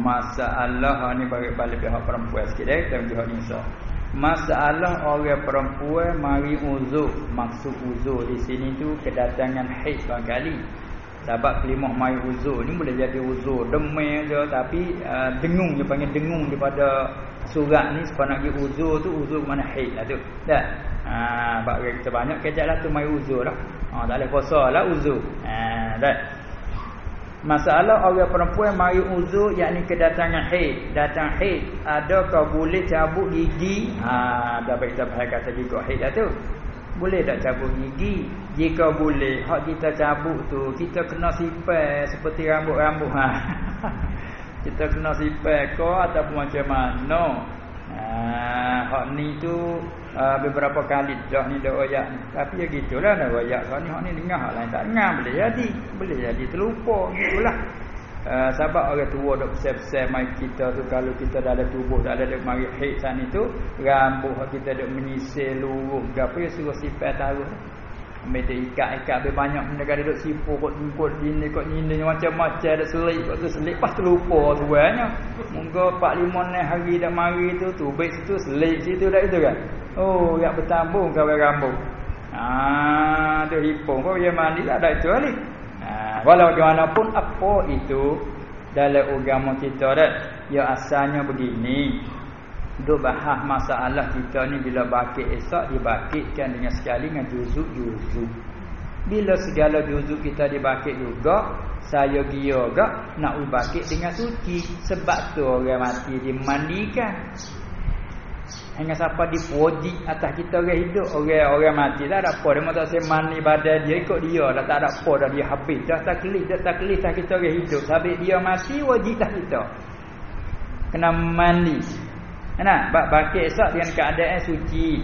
Masalah ni balik pihak perempuan sikit kita pihak nisa. Masalah orang perempuan mari uzur, maksud uzur di sini tu kedatangan haid barangkali. Sebab kelimah mari uzur ni boleh jadi uzur demam je, tapi dengung dia panggil dengung daripada surat ni sebab nak pergi uzur tu uzur mana haid lah tu. Dah. Sebab kita banyak kejap lah tu mari uzur lah. Tak boleh puasa lah uzur. Dah. Masalah orang perempuan mari uzur yakni kedatangan haid. Datang haid, adakah boleh cabut gigi? Dah baik kita bahas kata juga haid dah tu. Boleh tak cabut gigi? Jika boleh, hak kita cabut tu kita kena sipai seperti rambut-rambut. Kita kena sipai ke ataupun macam mana? Hak ni tu beberapa kali dah ni dah royak ni. Tapi ya gitulah dah royak. Hak ni dengar, hak lain tak dengar boleh jadi terlupa gitulah. Sebab orang tua dok besar-besar mai kita tu kalau kita dah ada tubuh dah ada mari haid sana tu rambut kita dok menyisir luruh gapo ya suruh sipai taruh. Ambil dia ikat banyak benda kada duk sipu kot ini kot ini macam-macam dak selit kot tu selit pas terlupa tuannya. Munggo 4-5 hari dah mari tu baik situ selit situ dak itu kan. Oh yak bertambung kawan rambut. Tu hipung kau dia mandi tak ada itu ni. Walau bagaimanapun apa itu dalam agama kita dah ya asalnya begini. Duk bahas masalah kita ni bila bakit esok dibakitkan dengan sekali dengan juzuk-juzuk. Bila segala juzuk kita dibakit juga, saya dia gak nak ubakit dengan suci. Sebab tu orang mati dimandikan. Hingga siapa dipuji atas kita orang hidup, orang mati tak ada apa dia tak saya mandi badan dia ikut dia dah tak ada apa dah dia habis dah taklif dah kita orang hidup. Habis dia mati wajib dah kita kena mandi. Nah, bakit esok dengan keadaan suci.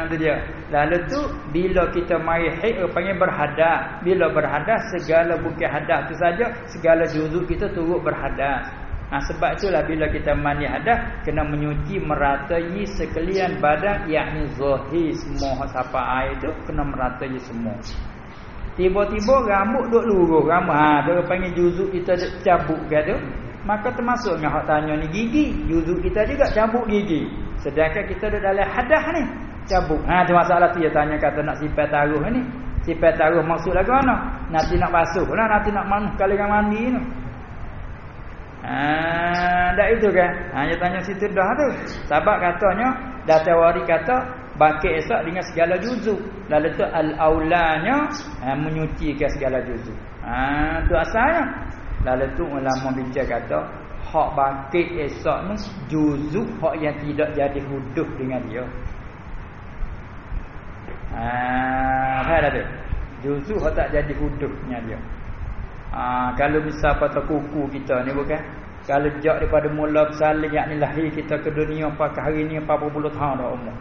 Tu dia. Lalu tu bila kita mari haid panggil berhadas. Bila berhadas segala bukan hadas tu saja, segala juzuk kita turut berhadas. Sebab itulah bila kita mandi hadas kena menyuci meratai sekalian badan yakni zahir semua siapa air tu kena meratai semua. Tiba-tiba rambut duk luruh rambut. Dia panggil juzuk kita cabut gitu. Maka termasuk dengan hak tanya ni gigi, juzuk kita juga cabut gigi. Sedangkan kita ada dalam hadas ni cabut. Tu masalah tu dia tanya kata nak sipai taruh ni. Sipai taruh maksud lagu mana? Nanti nak basuh lah, nanti nak manuh kali dengan mandi tu. Dah itu kan. Dia tanya situ dah tu. Sebab katanya Datuk Wari kata bakit esok dengan segala juzuk. Lalu tu al-aulanya menyucikan segala juzuk. Tu asalnya. Lalu tu ulama bincang kata hak bakit esok ni juzuk hak yang tidak jadi hudud dengan dia. Faham tak tu? Juzuk hak tak jadi hudud dengan dia. Kalau misal patah kuku kita ni bukan, kalau jak daripada mula bersalin yakni lahir kita ke dunia pakai hari ni 40 tahun dah umur.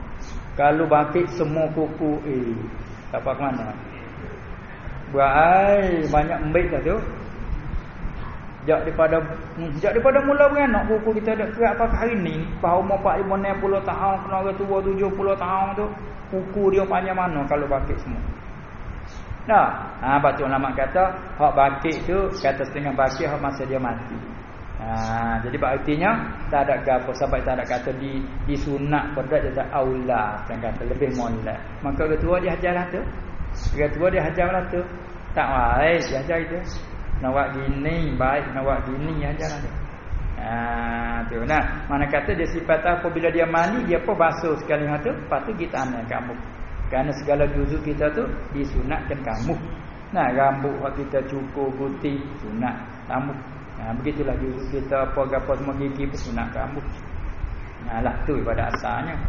Kalau bakit semua kuku tak apa ke mana. Buat banyak embik dah tu. Jak daripada mula beranak kuku kita dah kerak pakai hari ni pas umur 45 60 tahun kena orang tua 70 tahun tu kuku dia panjang mana kalau bakit semua. Lepas tu ulama kata hak bakit tu kata setengah bakit hak masa dia mati. Jadi berartinya tak ada gapo sampai tak ada kata di sunat pada dia tak aula kan kata lebih molek. Maka orang tua dia ajarlah tu. Orang tua dia ajarlah tu. Tak baik dia ajar itu. Nak buat gini baik, nak buat gini ajarlah tu. Tu nah, mana kata dia sifat apabila dia mandi dia apa basuh sekali tu, lepas tu kita ambil kamu. Kerana segala juzuk kita tu disunatkan kamu. Nah, rambut hak kita cukur gunting sunat kamu. Begitulah juzuk kita apa-apa semua gigi pun sunat kamu. Lah tu pada asalnya.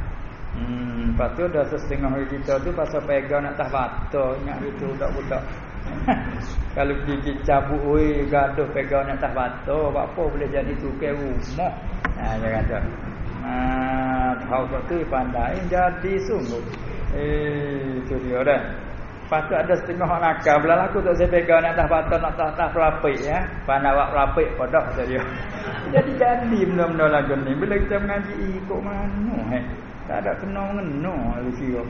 Lepas tu dah setengah hari kita tu pasal pegang nak tah bata ingat itu budak-budak. Kalau gigi cabut gaduh pegang nak tah bata apa boleh jadi tukar rumah. Dia kata. Tahu tu pandai jadi sungguh. Itu dia dah. Lepas tu ada setengah orang nakal belah aku tak saya pegang nak tah bata nak tah pelapik ya. Pandai buat pelapik podah kata dia. Jadi benda-benda lagu ni bila kita mengaji ikut mana tak ada kena-mengena kira.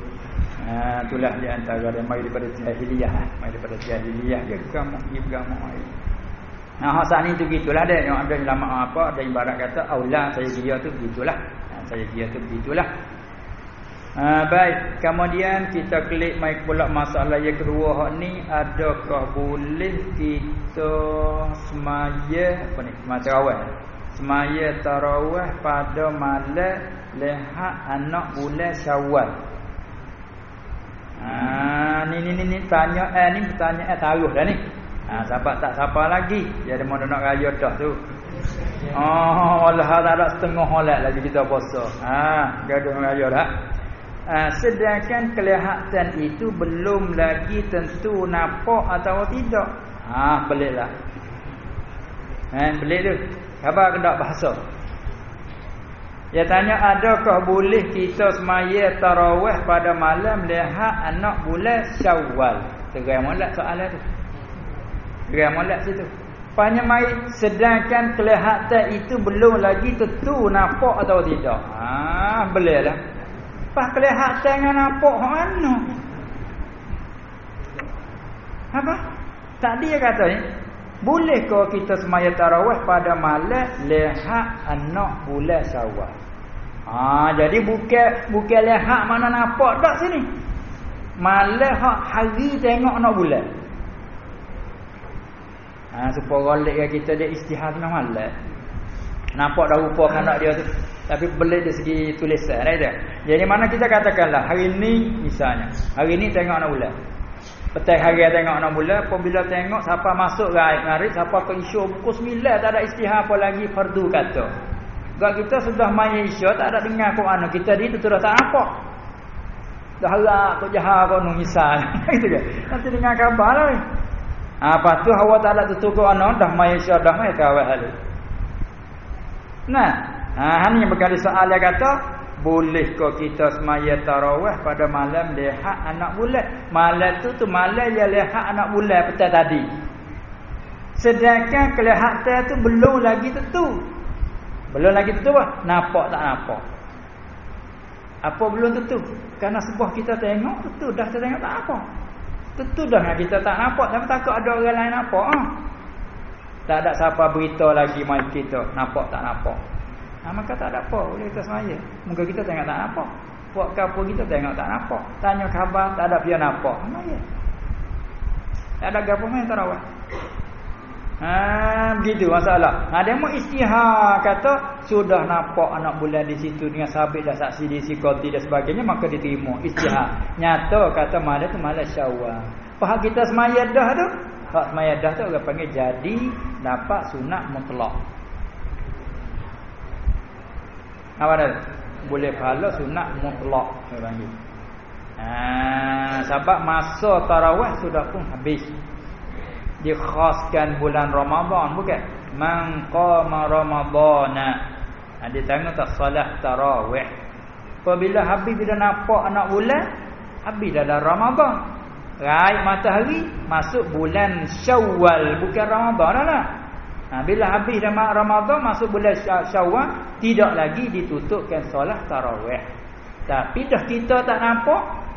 Itulah di antara yang mai daripada jahiliyah. Mai daripada jahiliyah dia agama ai. Hak sani tu gitulah dia. Yang ada ulama apa, ada ibarat kata aula saya kira tu begitulah. Saya kira tu begitulah. Baik, kemudian kita klik mai pula masalah yang kedua hak ni, adakah boleh kita semaya apa ni, tarawih. Semaya tarawih pada malam lehat anak bulan Syawal. Ni tanya ni pertanyaan taruh dah ni. Sahabat tak siapa lagi. Dia ada mana nak raya dah tu. Allah tak ada setengah solat lagi kita puasa. Gaduh raya dah. Sedangkan kelihatan itu belum lagi tentu nampak atau tidak. Peliklah. Pelik tu. Khabar kendak bahasa. Dia tanya, adakah boleh kita semaya tarawih pada malam lihat anak bulan Syawal? Terai molek soalan tu. Terai molek situ. Panya mai sedangkan kelihatan itu belum lagi tentu nampak atau tidak. Belihlah. Pas kelihatan dengan nampak mana? Apa? Tadi dia kata ni, bolehkah kita semaya tarawih pada malam lihat anak bulan Syawal? Jadi bukan lihat mana nampak dak sini. Malam hak hari tengok anak bulan. Supaya golek kita dia istihad tengah malam. Nampak dah rupa anak dia tu. Tapi boleh dari segi tulisan dia. Jadi mana kita katakanlah hari ni misalnya, hari ni tengok anak bulan. Petang hari tengok anak bulan, apabila tengok siapa masuk gaib, siapa ke isya pukul 9 tak ada istihad apa lagi fardu kata. Gak kita sudah main isya tak ada dengar Quran, kita di tu sudah tak nampak. Dah harap kau jahat kau nu misal. Gitu ke? Nanti dengar khabar lah. Apa tu hawa tak ada tutup Quran dah main isya dah main tarawih halu. Ini berkali soal dia kata, bolehkah kita semaya tarawih pada malam lihat anak bulan? Malam tu malam yang lihat anak bulan petang tadi. Sedangkan kelihatan tu belum lagi tentu. Belum lagi tentu apa? Nampak tak nampak. Apa belum tentu? Karena sebuah kita tengok tentu dah kita tengok tak apa. Tentu dah kita tak nampak, tapi takut ada orang lain nampak. Tak ada siapa berita lagi mai kita nampak tak nampak. Maka tak ada apa boleh kita semaya. Muka kita tengok tak nampak. Buat kapur kita tengok tak nampak. Tanya khabar tak ada dia nampak. Semaya. Tak ada gapo main tarawih. Begitu masalah. Dia mau istihad kata sudah nampak anak bulan di situ dengan sabit dah saksi di sikoti dan sebagainya, maka diterima istihad. Nyata kata malam tu malam Syawal. Faham kita semaya dah tu. Hak semaya dah tu orang panggil jadi dapat sunat mutlak. Apa dah? Boleh pahala sunat mutlak dia panggil. Sebab masa tarawih sudah pun habis. Dikhaskan bulan Ramadan bukan? Man qama Ramadana. Dia tanya tak solat tarawih. Apabila habis bila nampak anak bulan, habis dalam Ramadan. Raih matahari masuk bulan Syawal, bukan Ramadan dah. Bila habis Ramadan masuk bulan Syawal, tidak lagi ditutupkan solat tarawih. Tapi dah kita tak nampak.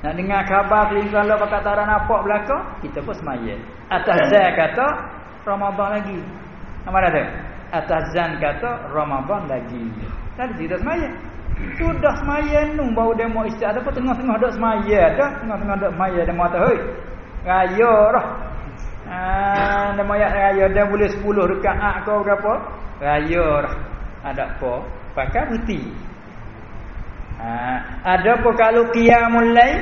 Nak dengar khabar kalau pakat tak nampak belakang, kita pun semaya. Atas zan kata Ramadan lagi. Apa dah? Atas zan kata Ramadan lagi. Tadi kita semaya. Sudah semaya nu baru dia mau istirahat apa tengah-tengah dak semaya dah, tengah-tengah dak semaya dia mau tahu. Raya dah. Dia mau raya dah boleh 10 rakaat kau berapa? Raya dah. Ada apa? Pakai putih. Ada apa kalau qiyamul lail?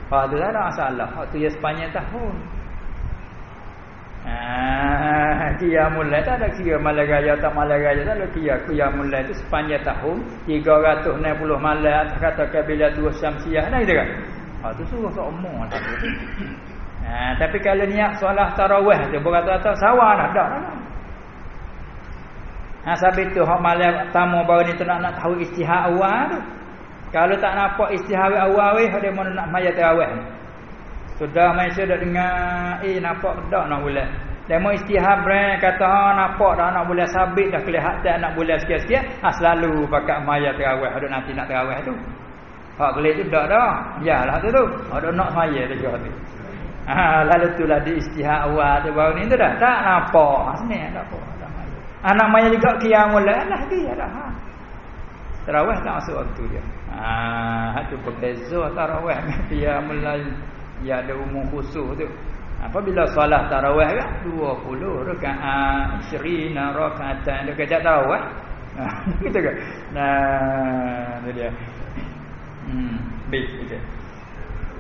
Tu tak ada masalah. Waktu ya sepanjang tahun. Qiyamul lail tak ada kira malam raya tak malam raya tak ada kira. Qiyamul lail tu sepanjang tahun 360 malam kata kabila dua syamsiah dah gitu kan. Tu suruh tak umur lah. Tapi kalau niat solat tarawih tu berkata sawah dah dah. Sebab tu hak malam tamu baru ni tu nak tahu istihad awal tu. Kalau tak nampak istihad awal dia mau nak maya tarawih. Sudah mai sudah dengar nampak dak nak bulan. Dia mau istihad brand kata nampak dah anak bulan sabit dah kelihatan anak bulan sikit-sikit, selalu pakai maya tarawih ada nanti nak tarawih tu. Hak kelih tu dak dah. Yalah tu. Ada nak maya tu juga tu. Lalu itulah di istihad awal tu baru ni tu dah. Tak nampak. Sebenarnya tak apa. Anak maya juga qiyamul lail lah dia dah. Tarawih tak masuk waktu dia. Itu berbeza tarawih dengan qiyamul lail. Ya ada umur khusus tu. Apabila solat tarawih kan 20 rakaat 20 rakaat dia kejap tarawih. Gitu kan. Nah, itu dia. Baik gitu.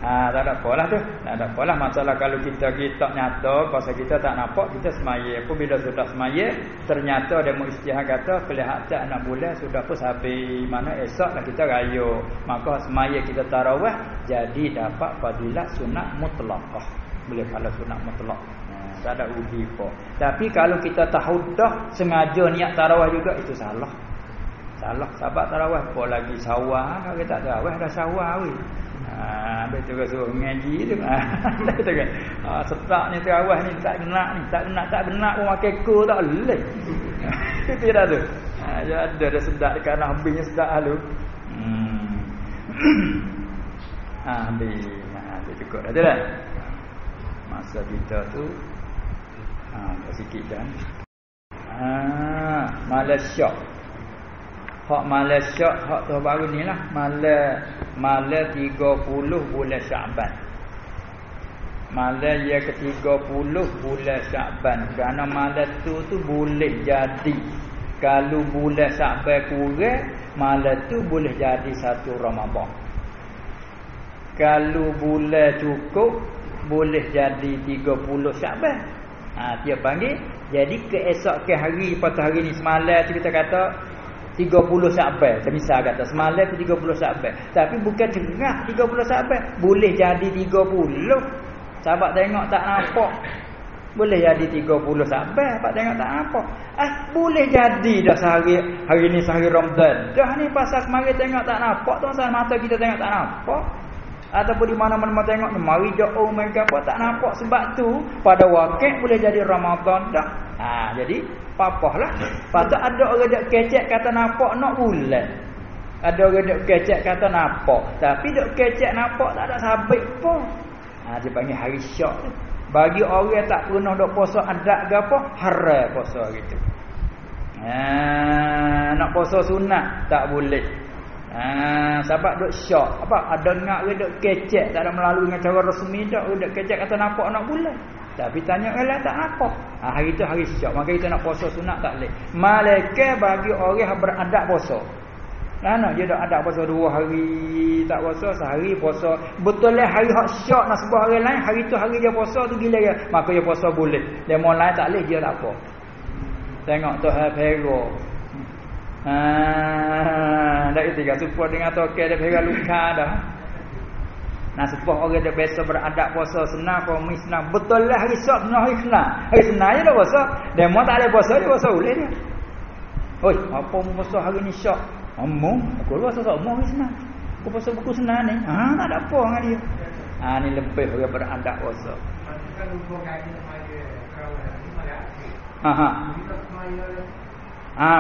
Tak ada apalah tu. Tak ada apalah masalah kalau kita nyata pasal kita tak nampak kita semaya. Apabila sudah semaya ternyata dia mau istihad kata kelihatan anak bulan sudah pun habis. Mana esoklah kita raya. Maka semaya kita tarawih jadi dapat fadilat sunat mutlaqah. Boleh kalau sunat mutlaq. Tak ada rugi pun. Tapi kalau kita tahu dah sengaja niat tarawih juga itu salah. Salah sebab tarawih apa lagi sawah kalau tak tarawih dah sawah weh. Betul ke suruh ngaji tu. Betul kan. Setak ni tarawih ni tak kena pun makan ko tak leh. Itu dah tu. Ada sedap dekat habisnya sedap halu. Habis. Dia cukup dah tu dah. Masa kita tu sikit dah. Malaysia. Hak Malaysia hak tu baru ni lah. Malam 30 bulan Syaban. Malam yang ke-30 bulan Syaban. Kerana malam tu boleh jadi kalau bulan Syaban kurang, malam tu boleh jadi satu Ramadan. Kalau bulan cukup boleh jadi 30 Syaban. Dia panggil jadi keesokan hari pada hari ni semalam tu kita kata 30 Syaban. Misal kata semalam tu 30 Syaban. Tapi bukan cerah 30 Syaban. Boleh jadi 30. Sahabat tengok tak nampak. Boleh jadi 30 Syaban. Sahabat tengok tak nampak. Boleh jadi dah hari ni sehari Ramadan. Dah ni pasal kemarin tengok tak nampak. Tuan-tuan mata kita tengok tak nampak. Ataupun di mana-mana tengok mari jauh mereka apa tak nampak sebab tu pada wakil boleh jadi Ramadan dah. Jadi papahlah. Patut ada orang dak kecek kata nampak nak bulan. Ada orang dak kecek kata nampak, tapi dak kecek nampak tak ada sabit pun. Dia panggil hari syak tu. Bagi orang tak pernah dak puasa adat ke apa, haram puasa gitu. Nak puasa sunat tak boleh. Sebab duk syak apa ada ngak we duk kecek tak ada melalui dengan cara rasmi dak we duk kecek kata nampak nak bulan tapi tanya elah tak nampak. Hari tu hari syak maka kita nak puasa sunat tak boleh. Malaikat bagi orang yang beradab puasa dia dak ada puasa 2 hari tak puasa sehari puasa betul lah hari hak syak nak sebab hari lain hari tu hari dia puasa tu gila ya maka dia puasa boleh demo lain tak boleh dia tak apa. Tengok tu Hafero dah ketiga supaya dengan toke dia pergi luka dah. Supaya orang dia biasa beradab puasa senang apa senang. Betul lah hari Sabtu senang hari senang. Hari senang je dah puasa. Demo tak ada puasa dia puasa boleh dia. Oi, apa mu puasa hari ni syak? Among, aku puasa semua hari senang. Aku puasa buku senang ni. Tak ada apa dengan dia. Ni lebih orang beradab puasa. Kan hubung kaki semaya kawan ni malah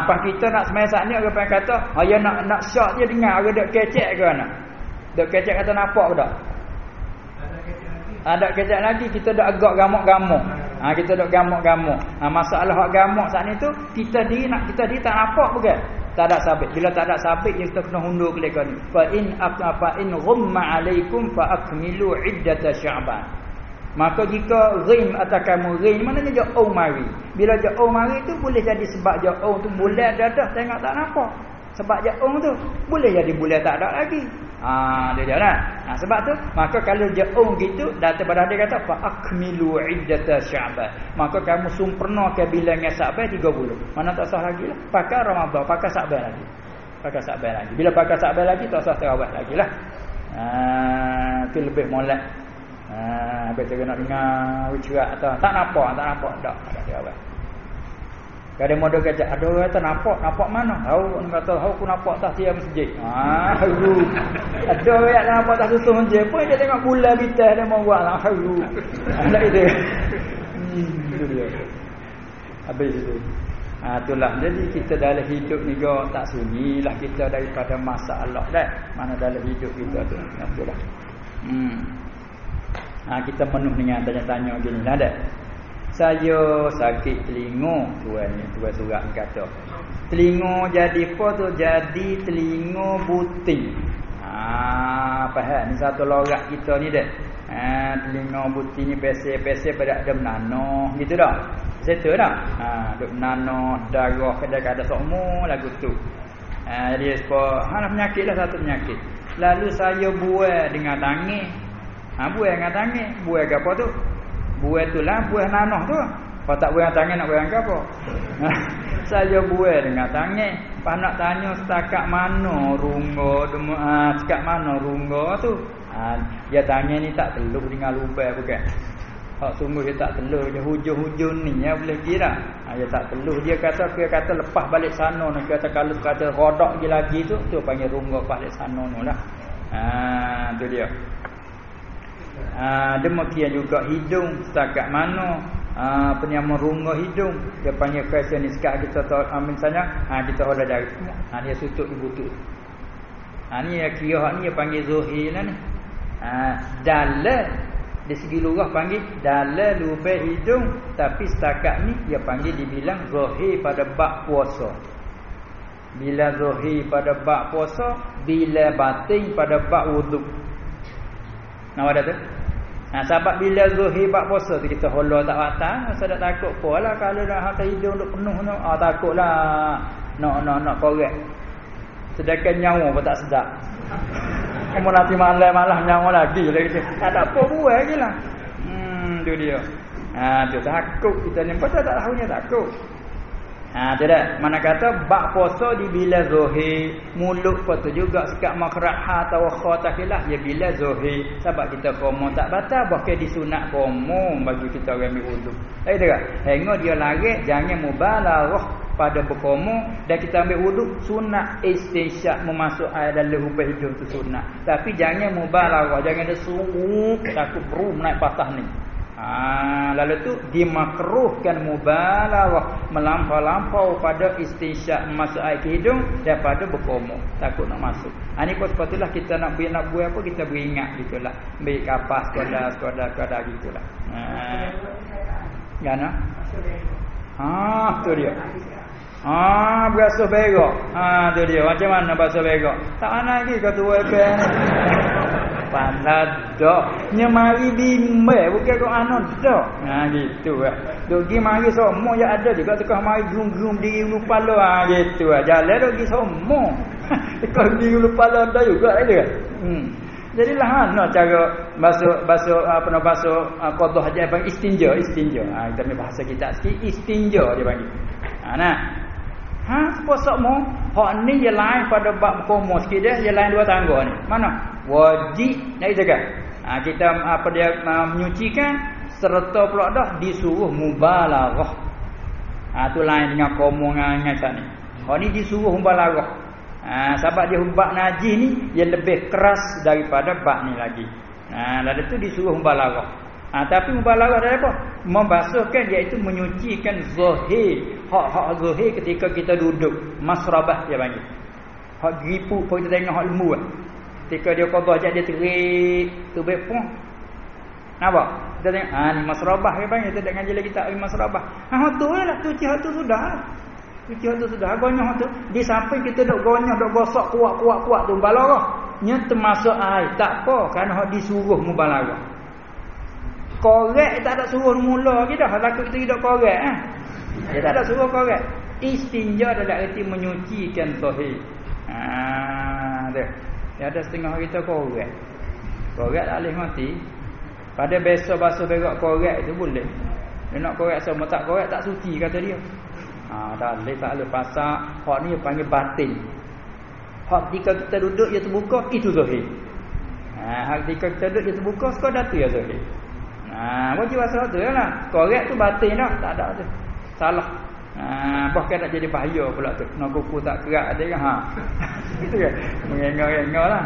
pas kita nak semai saat ni orang panggil kata ayah nak syak dia dengar orang dok kecek ke mana dok kecek kata nampak ke tak ada kecek lagi kita dok agak gamuk-gamuk kita dok gamuk-gamuk masalah hak gamuk saat ni tu kita diri tak nampak bukan tak ada sabit bila tak ada sabit kita kena hundur kelekar ni fa in ghumma alaikum fa akmilu iddata sya'ban. Maka jika ghaim atau kamu ghaim maknanya jauh mari. Bila jauh mari tu boleh jadi sebab jauh tu bulan dah tengok tak nampak. Sebab jauh tu boleh jadi bulan tak ada lagi. Dia jalan. Sebab tu maka kalau jauh gitu daripada dia kata fa akmilu iddata sya'ban. Maka kamu sempurnakan bilangan Syaban 30. Mana tak sah lagi lah. Pakai Ramadan, pakai Syaban lagi. Bila pakai Syaban lagi tak sah tarawih lagi lah. Itu lebih molek. Betul nak dengar cerak atau tak nampak dak tak ada jawab. Kadang model kata ada orang kata nampak mana? Tahu kata aku nampak tak tiang masjid. Ada orang yang nampak tak susun masjid pun dia tengok bulan bitas dia mau buat lah. Ada itu. Itu dia. Habis itu. Itulah jadi kita dalam hidup ni tak sunyilah kita daripada masalah dah. Mana dalam hidup kita tu. Itulah. Kita penuh dengan tanya-tanya gini lah dah. Saya sakit telinga, tuan surat ni kata. Telinga jadi apa tu? Jadi telinga buting. Faham ni satu lorak kita ni dah. Telinga buting ni pesel-pesel pada ada menanah gitu dah. Betul dah. Duk menanah, darah kadang-kadang semua lagu tu. Jadi sebab penyakit lah, satu penyakit. Lalu saya buai dengan tangan. Buai dengan tangan. Buai ke apa tu? Buai tu lah, buai nanah tu. Kalau tak buai dengan tangan nak buai dengan apa? Saya buai dengan tangan. Lepas nak tanya setakat mana rungga, setakat mana rungga tu. Dia tangan ni tak telur dengan lubang bukan. Hak sungguh dia tak telur, dia hujung-hujung ni ya boleh kira. Dia tak telur, dia kata lepas balik sana nak kata kalau kata rodak lagi tu panggil rungga balik sana tu lah. Tu dia. Demikian juga hidung setakat mana penyama rungga hidung dia panggil question ni sekat kita tahu misalnya kita hoda jari dia sutut di butut. Ni kira hak ni dia panggil zuhir lah ni. Dalam di segi lurah panggil dalam lubang hidung, tapi setakat ni dia panggil dibilang zuhir pada bab puasa. Bila zuhir pada bab puasa, bila batin pada bab wuduk. Nampak dah tu? Sebab bila zuhir bab puasa tu kita hola tak batal, saya tak takut apalah kalau dah hantar hidung duk penuh tu. Takutlah nak korek. Sedangkan nyawa pun tak sedap. Kamu nanti malam nyawa lagi gitu. Tak apa buat lagi lah. Tu dia. Tu takut kita ni. Pasal tak tahunya takut. Tu dah. Mana kata bak puasa di bila zuhir, mulut pun tu juga sekat makhraj ha atau kha takhilah ya bila zuhir. Sebab kita komo tak batal, bahkan disunat komo bagi kita orang ambil wuduk. Tak tak? Hingga dia larat jangan mubalaghah pada berkomo dan kita ambil wuduk sunat istinsyak memasuk air dalam lubang hidung tu sunat. Tapi jangan mubalaghah, jangan ada suuk takut berum naik patah ni. Lalu tu dimakruhkan mubalaghah melampau-lampau pada istinsyak masuk air ke hidung daripada berkomo takut nak masuk. Ni pun sepatutnya kita nak buat apa kita beringat gitulah. Ambil kapas sekadar gitulah. Gana? Tu dia. Berasa berak. Tu dia. Macam mana berasa berak? Tak mana lagi kau tua ben. Pandai dak. Nyemari bimbel bukan kau anu dak. Gitu ah. Duk gi mari semua ya ada juga tekah mari grum-grum di lupa lo gitu ah. Jalan duk gi semua. Tekah di lupa lo ada juga ada. Jadilah mana cara basuh qadah haji panggil istinja. Kita ni bahasa kita sikit istinja dia panggil. Sepasakmu hak ni dia lain pada bab komo sikit dia lain dua tangga ni. Mana? Wajib nak jaga. Kita dia menyucikan serta pula dah disuruh mubalaghah. Tu lain dengan komo dengan sat ni. Hak ni disuruh mubalaghah. Sebab dia bab najis ni dia lebih keras daripada bab ni lagi. Lalu tu disuruh mubalaghah. Tapi mubalaghah adalah apa? Membasuhkan iaitu menyucikan zahir. Hak zahir ketika kita duduk. Masrabah dia panggil. Hak gripu pun kita tengok hak lembu lah. Ketika dia qadah je dia terik, tubik pun. Nampak? Kita tengok ni masrabah dia panggil. Kita ngaji lagi tak masrabah. Tu lah cuci hak tu sudah. Cuci hak tu sudah. Gonyah hak tu. Di samping kita duk gonyah, duk gosok kuat tu mubalaghah. Nya termasuk air. Tak apa kerana hak disuruh mubalaghah. Korek tak ada suruh mula lagi dah. Takut kita hidup korek dia tak ada suruh korek. Istinja adalah erti menyucikan zahir. Dia ada setengah kita korek. Korek tak boleh mati. Pada besok basuh berak korek itu boleh. Dia nak korek sama tak korek tak suci kata dia. Tak boleh pasal hak ni panggil batin. Hak ketika kita duduk dia terbuka itu zahir. Hak ketika kita duduk dia terbuka sekadar tu ya zahir. Wajib asal tu lah. Korek tu batin dah, tak ada tu. Salah. Bahkan nak jadi bahaya pula tu. Nak kuku tak kerak ada kan. Gitu kan. Mengengah-engah lah.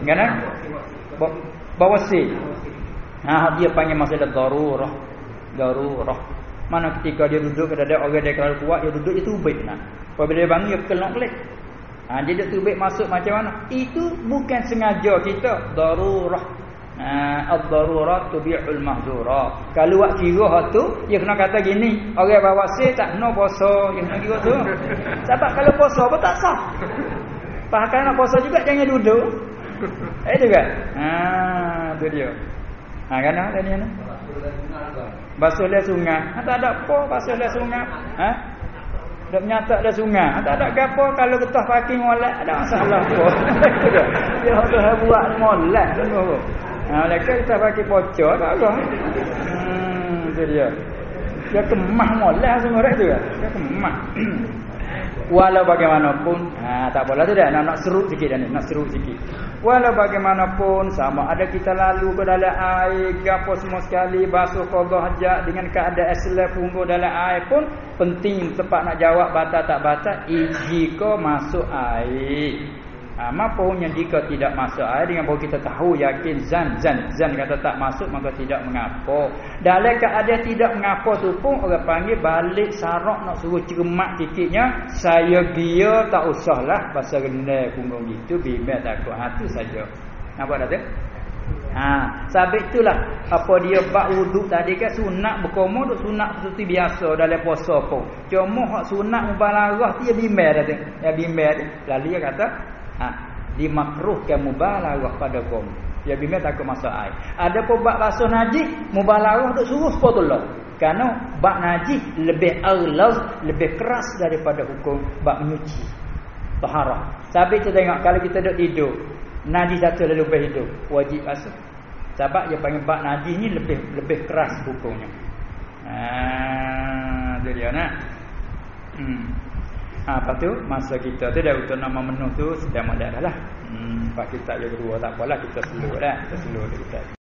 Gana? Bawasir. Dia panggil masalah darurah. Mana ketika dia duduk ada orang dia kalau kuat dia duduk dia tubik nah. Apabila dia bangun dia kelak-kelak. Dia duk tubik masuk macam mana? Itu bukan sengaja kita, darurah. Ad-darurat tubi'ul mahzurat. Kalau buat kira hak tu, dia kena kata gini, orang bawa se tak kena puasa, dia kena kira tu. Sebab kalau puasa apa tak sah. Bahkan nak puasa juga jangan duduk. Itu kan? Tu dia. Kan tadi ni. Basuh le sungai. Tak ada apa basuh le sungai. Dak menyatak dah sungai. Tak ada gapo kalau getah parking molek ada masalah apa. Dia dah buat molek semua. Mereka kita pakai pocor tak apa. Tu dia. Dia kemah molek semua dak tu. Dia kemah. Walau bagaimanapun, tak apalah tu dah nak serut sikit dah ni, nak serut sikit. Walau bagaimanapun sama ada kita lalu ke dalam air, gapo semua sekali basuh qada hajat dengan keadaan selaf punggung dalam air pun penting tepat nak jawab batal tak batal jika masuk air. Mapunya jika tidak masuk air dengan baru kita tahu yakin zan kata tak masuk maka tidak mengapa. Dalam keadaan tidak mengapa tu pun orang panggil balik sarak nak suruh cermat sikitnya, saya dia tak usahlah pasal rendah punggung gitu bimbang takut. Tu saja. Nampak tak tu? Sabit itulah apa dia bab wuduk tadi kan sunat berkomo duk sunat seperti biasa dalam puasa pun. Cuma hak sunat mubalarah dia bimbang dah tu. Ya bimbang lalu dia kata dimakruhkan mubalarah pada kaum. Ya bimbang takut masuk air. Ada pun bab basuh najis mubalarah duk suruh sepotollah. Kerana bab najis lebih aghlaz, lebih keras daripada hukum bab menyuci. Taharah. Sabit kita tengok kalau kita duk tidur, najis jatuh lalu lepas hidup, wajib basuh. Sebab dia panggil bab najis ni lebih keras hukumnya. Tu dia nak. Lepas tu masa kita tu dah untuk nama menu tu sudah molek dah lah. Pak kita yang kedua tak apalah kita slow dah. Kita slow dekat.